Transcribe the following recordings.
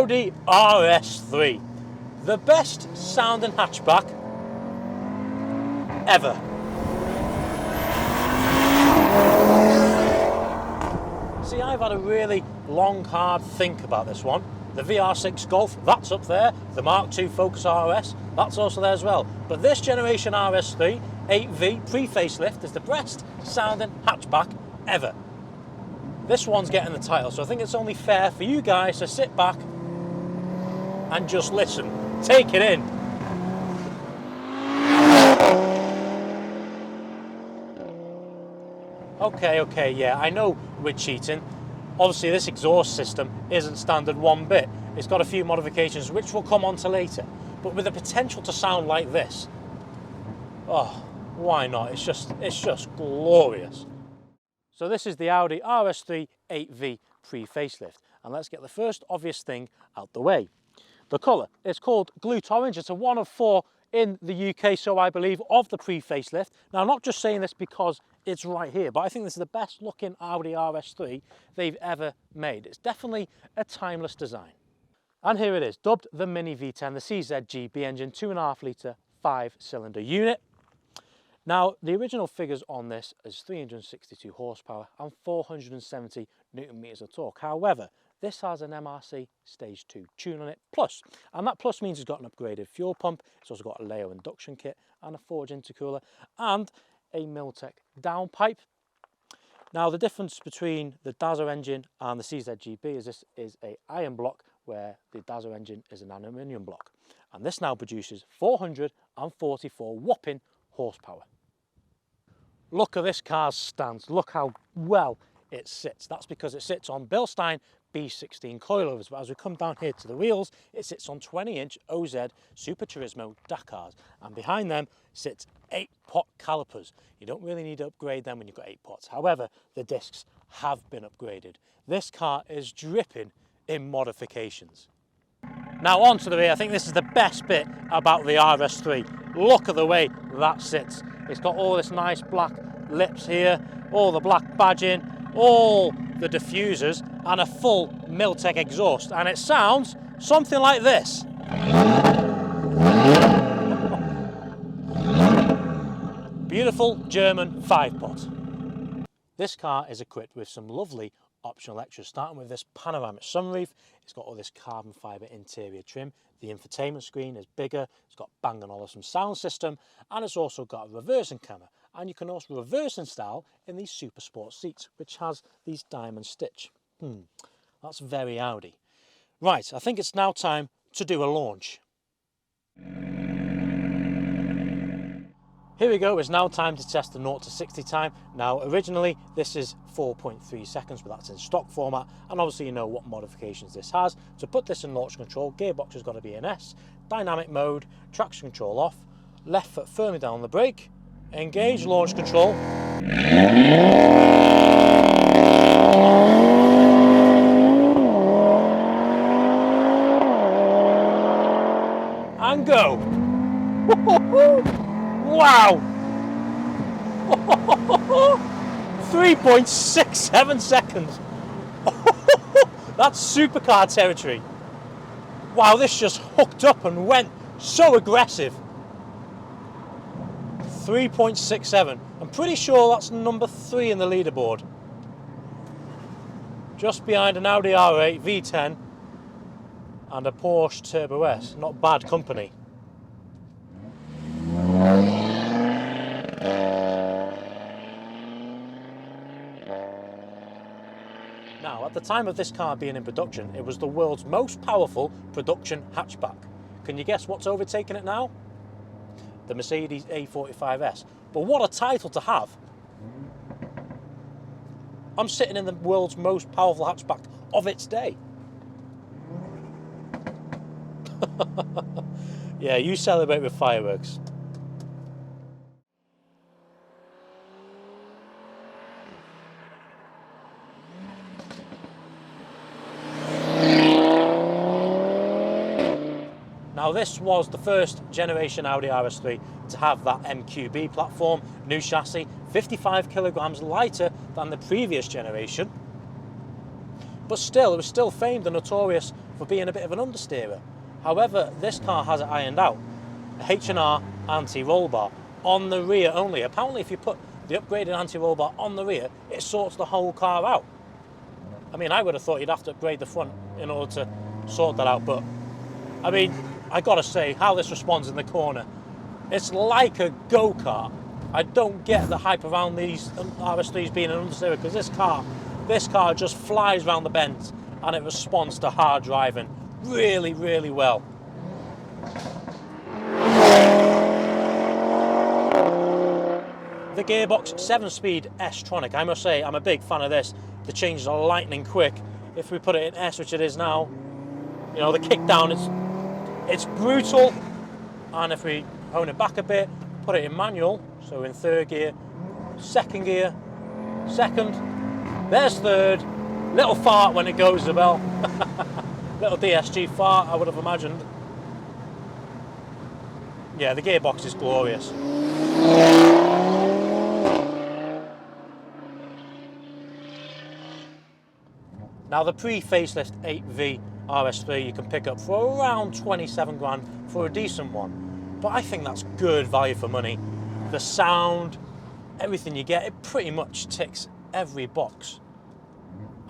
Audi RS3, the best sounding hatchback ever. See, I've had a really long, hard think about this one. The VR6 Golf, that's up there. The Mark II Focus RS, that's also there as well. But this generation RS3 8V pre-facelift is the best sounding hatchback ever. This one's getting the title, so I think it's only fair for you guys to sit back and just listen. Take it in. Okay, yeah, I know we're cheating. Obviously this exhaust system isn't standard one bit. It's got a few modifications which we'll come on to later. But with the potential to sound like this, oh, why not? It's just glorious. So this is the Audi RS3 8V pre-facelift. And let's get the first obvious thing out the way. The colour, it's called Glut Orange. It's a 1 of 4 in the UK, so I believe, of the pre-facelift. Now, I'm not just saying this because it's right here, but I think this is the best looking Audi RS3 they've ever made. It's definitely a timeless design. And here it is, dubbed the Mini V10, the CZGB engine, 2.5 litre, 5-cylinder unit. Now, the original figures on this is 362 horsepower and 470 Newton meters of torque. However, this has an MRC Stage 2 tune on it, plus, and that plus means it's got an upgraded fuel pump. It's also got a Leo induction kit and a Forge intercooler and a Miltech downpipe. Now, the difference between the Dazza engine and the CZGB is this is an iron block, where the Dazza engine is an aluminium block. And this now produces 444 whopping horsepower. Look at this car's stance. Look how well it sits. That's because it sits on Bilstein B16 coilovers, but as we come down here to the wheels, it sits on 20-inch OZ Super Turismo Dakars, and behind them sits 8-pot calipers. You don't really need to upgrade them when you've got 8 pots. However, the discs have been upgraded. This car is dripping in modifications. Now on to the rear. I think this is the best bit about the RS3. Look at the way that sits. It's got all this nice black lips here, all the black badging, all the diffusers, and a full Miltech exhaust. And it sounds something like this. Beautiful German 5-pot. This car is equipped with some lovely optional extras, starting with this panoramic sunroof. It's got all this carbon fibre interior trim. The infotainment screen is bigger. It's got Bang & Olufsen sound system, and it's also got a reversing camera. And you can also reverse in style in these Super Sport seats, which has these diamond stitch. That's very Audi. Right, I think it's now time to do a launch. Here we go, it's now time to test the 0 to 60 time. Now, originally, this is 4.3 seconds, but that's in stock format. And obviously, you know what modifications this has. To put this in launch control, gearbox has got to be in S, dynamic mode, traction control off, left foot firmly down on the brake, engage launch control. And go. Wow! 3.67 seconds. That's supercar territory. Wow, this just hooked up and went so aggressive. 3.67. I'm pretty sure that's number 3 in the leaderboard. Just behind an Audi R8 V10 and a Porsche Turbo S. Not bad company. Now, at the time of this car being in production, it was the world's most powerful production hatchback. Can you guess what's overtaken it now? The Mercedes A45S. But what a title to have! I'm sitting in the world's most powerful hatchback of its day. Yeah, you celebrate with fireworks. Now, this was the first generation Audi RS3 to have that MQB platform, new chassis, 55 kilograms lighter than the previous generation. But still, it was still famed and notorious for being a bit of an understeerer. However, this car has it ironed out. A H&R anti-roll bar on the rear only. Apparently if you put the upgraded anti-roll bar on the rear, it sorts the whole car out. I mean, I would have thought you'd have to upgrade the front in order to sort that out, but I mean, I gotta say, how this responds in the corner, it's like a go-kart. I don't get the hype around these RS3s being an understeer, because this car just flies around the bends and it responds to hard driving really, really well. The gearbox, 7-speed S-tronic. I must say, I'm a big fan of this. The changes are lightning quick. If we put it in S, which it is now, you know, the kick down, it's brutal. And if we hone it back a bit, put it in manual, so in third gear, second gear, second, there's third, little fart when it goes, Isabel. Little DSG fart, I would have imagined. Yeah, the gearbox is glorious. Now the pre-facelift 8V RS3 you can pick up for around 27 grand for a decent one. But I think that's good value for money. The sound, everything you get, it pretty much ticks every box.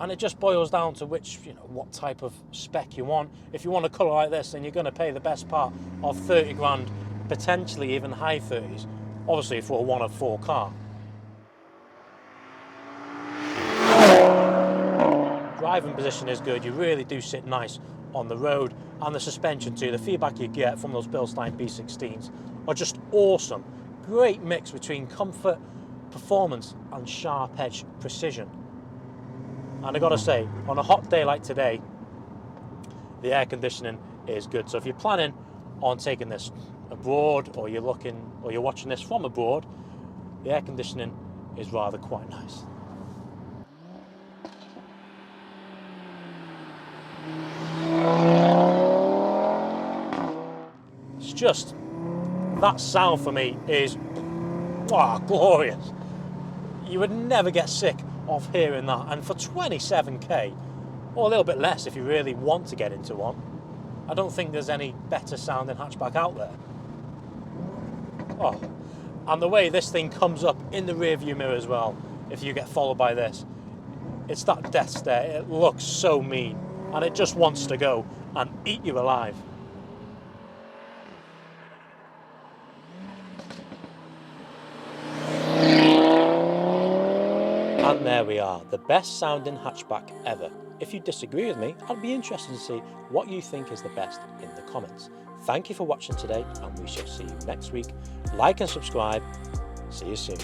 And it just boils down to what type of spec you want. If you want a colour like this, then you're going to pay the best part of 30 grand, potentially even high 30s, obviously for a 1 of 4 car. Driving position is good, you really do sit nice on the road, and the suspension too, the feedback you get from those Bilstein B16s are just awesome. Great mix between comfort, performance and sharp edge precision. And I gotta say, on a hot day like today, the air conditioning is good. So if you're planning on taking this abroad, or you're watching this from abroad, the air conditioning is rather quite nice. It's just, that sound for me is glorious. You would never get sick of hearing that, and for 27k, or a little bit less if you really want to get into one, I don't think there's any better sounding hatchback out there. Oh, and the way this thing comes up in the rear view mirror as well, if you get followed by this, it's that death stare. It looks so mean, and it just wants to go and eat you alive. And there we are, the best sounding hatchback ever. If you disagree with me, I'd be interested to see what you think is the best in the comments. Thank you for watching today, and we shall see you next week. Like and subscribe. See you soon.